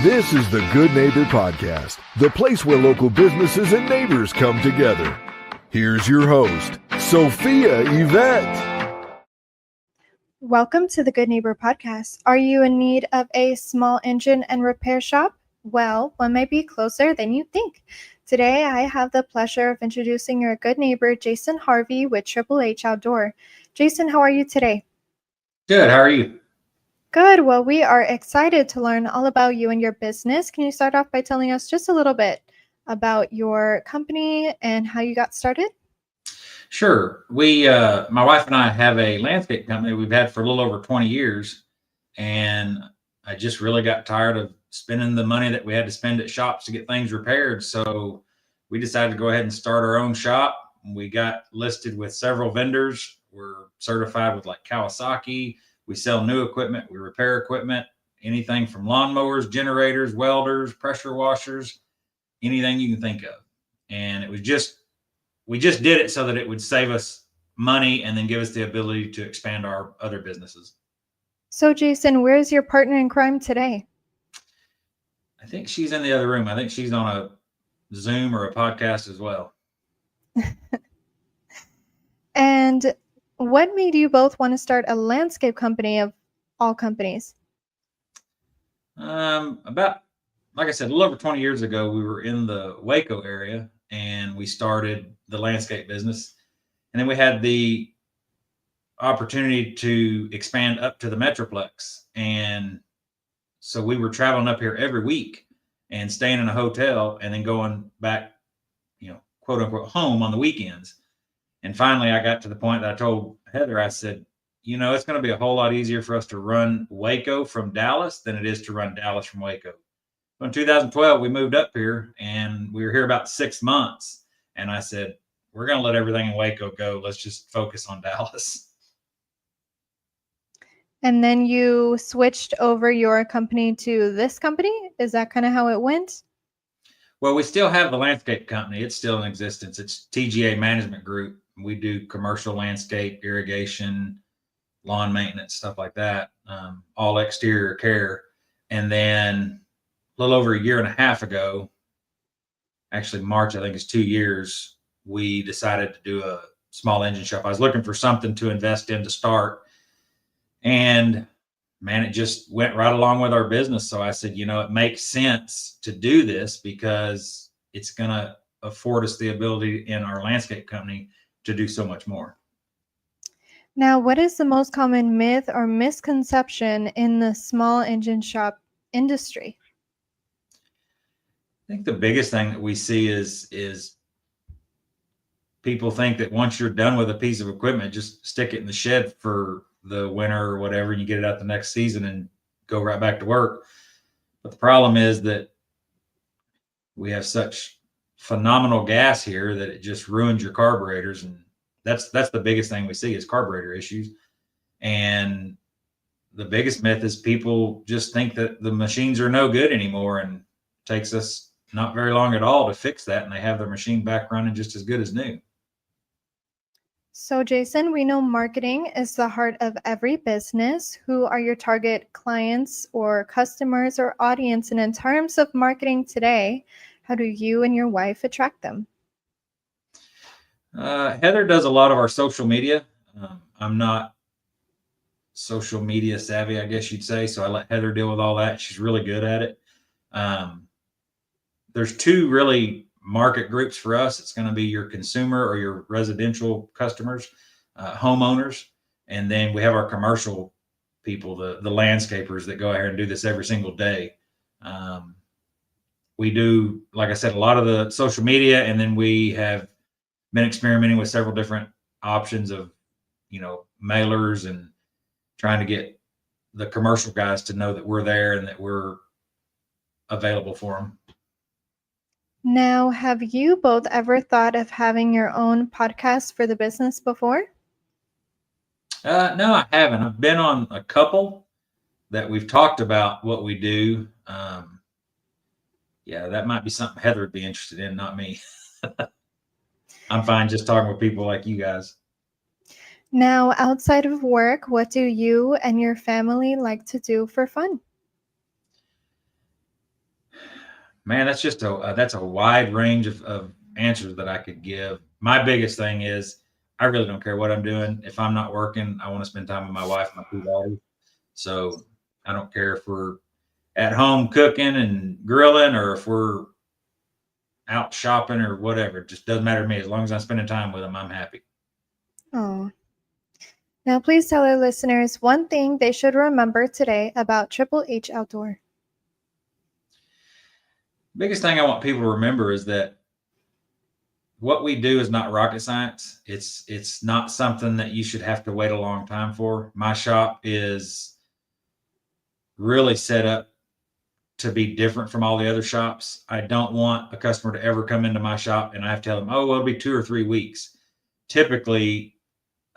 This is the Good Neighbor Podcast, the place where local businesses and neighbors come together. Here's your host, Sophia Yvette. Welcome to the Good Neighbor Podcast. Are you in need of a small engine and repair shop? Well, one might be closer than you think. Today, I have the pleasure of introducing your good neighbor, Jason Harvey with Triple H Outdoor. Jason, how are you today? Good. How are you? Good. Well, we are excited to learn all about you and your business. Can you start off by telling us just a little bit about your company and how you got started? Sure. My wife and I have a landscape company we've had for a little over 20 years. And I just really got tired of spending the money that we had to spend at shops to get things repaired. So we decided to go ahead and start our own shop. We got listed with several vendors. We're certified with like Kawasaki. We sell new equipment. We repair equipment, anything from lawnmowers, generators, welders, pressure washers, anything you can think of. And we just did it so that it would save us money and then give us the ability to expand our other businesses. So, Jason, where's your partner in crime today? I think she's in the other room. I think she's on a Zoom or a podcast as well. And what made you both want to start a landscape company of all companies? About, like I said, a little over 20 years ago, we were in the Waco area and we started the landscape business. And then we had the opportunity to expand up to the Metroplex. And so we were traveling up here every week and staying in a hotel and then going back, quote unquote, home on the weekends. And finally, I got to the point that I told Heather, I said, it's going to be a whole lot easier for us to run Waco from Dallas than it is to run Dallas from Waco. So in 2012, we moved up here and we were here about 6 months. And I said, we're going to let everything in Waco go. Let's just focus on Dallas. And then you switched over your company to this company? Is that kind of how it went? Well, we still have the landscape company. It's still in existence. It's TGA Management Group. We do commercial landscape, irrigation, lawn maintenance, stuff like that, all exterior care. And then a little over a year and a half ago, actually March, I think it's 2 years, we decided to do a small engine shop. I was looking for something to invest in to start. And man, it just went right along with our business. So I said, it makes sense to do this because it's going to afford us the ability in our landscape company to do so much more. Now, what is the most common myth or misconception in the small engine shop industry? I think the biggest thing that we see is people think that once you're done with a piece of equipment, just stick it in the shed for the winter or whatever, and you get it out the next season and go right back to work. But the problem is that we have such phenomenal gas here that it just ruins your carburetors. And that's the biggest thing we see is carburetor issues. And the biggest myth is people just think that the machines are no good anymore, and it takes us not very long at all to fix that. And they have their machine back running just as good as new. So, Jason, we know marketing is the heart of every business. Who are your target clients or customers or audience? And in terms of marketing today, how do you and your wife attract them? Heather does a lot of our social media. I'm not social media savvy, I guess you'd say. So I let Heather deal with all that. She's really good at it. There's two really market groups for us. It's going to be your consumer or your residential customers, homeowners. And then we have our commercial people, the landscapers that go out here and do this every single day. We do, like I said, a lot of the social media, and then we have been experimenting with several different options of, mailers and trying to get the commercial guys to know that we're there and that we're available for them. Now, have you both ever thought of having your own podcast for the business before? No, I haven't. I've been on a couple that we've talked about what we do. Yeah, that might be something Heather would be interested in, not me. I'm fine just talking with people like you guys. Now, outside of work, what do you and your family like to do for fun? Man, that's a wide range of answers that I could give. My biggest thing is I really don't care what I'm doing. If I'm not working, I want to spend time with my wife and my 2 daughters. So I don't care if we're at home cooking and grilling or if we're out shopping or whatever. It just doesn't matter to me. As long as I'm spending time with them, I'm happy. Oh. Now, please tell our listeners one thing they should remember today about Triple H Outdoor. Biggest thing I want people to remember is that what we do is not rocket science. It's not something that you should have to wait a long time for. My shop is really set up to be different from all the other shops. I don't want a customer to ever come into my shop and I have to tell them, oh, well, it'll be 2 or 3 weeks. Typically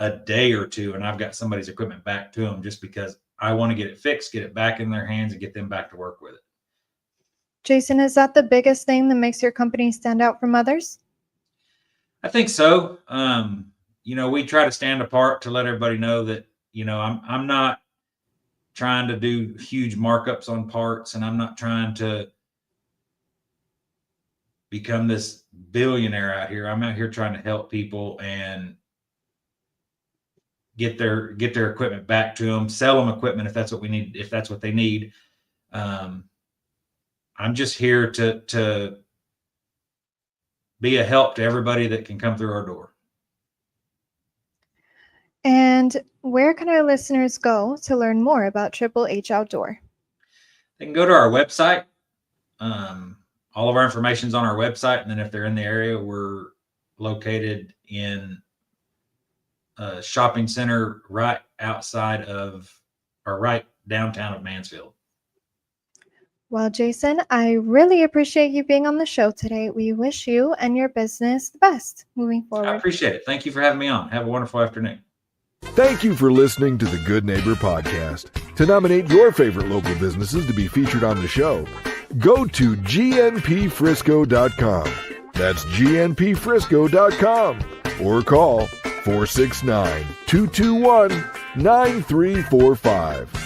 a day or two, and I've got somebody's equipment back to them just because I want to get it fixed, get it back in their hands, and get them back to work with it. Jason, is that the biggest thing that makes your company stand out from others? I think so. We try to stand apart to let everybody know that, I'm not trying to do huge markups on parts, and I'm not trying to become this billionaire out here. I'm out here trying to help people and get their equipment back to them, sell them equipment if that's what we need, if that's what they need. I'm just here to be a help to everybody that can come through our door. And where can our listeners go to learn more about Triple H Outdoor? They can go to our website. All of our information is on our website. And then if they're in the area, we're located in a shopping center right outside of, or right downtown of Mansfield. Well, Jason, I really appreciate you being on the show today. We wish you and your business the best moving forward. I appreciate it. Thank you for having me on. Have a wonderful afternoon. Thank you for listening to the Good Neighbor Podcast. To nominate your favorite local businesses to be featured on the show, go to gnpfrisco.com. That's gnpfrisco.com or call 469-221-9345.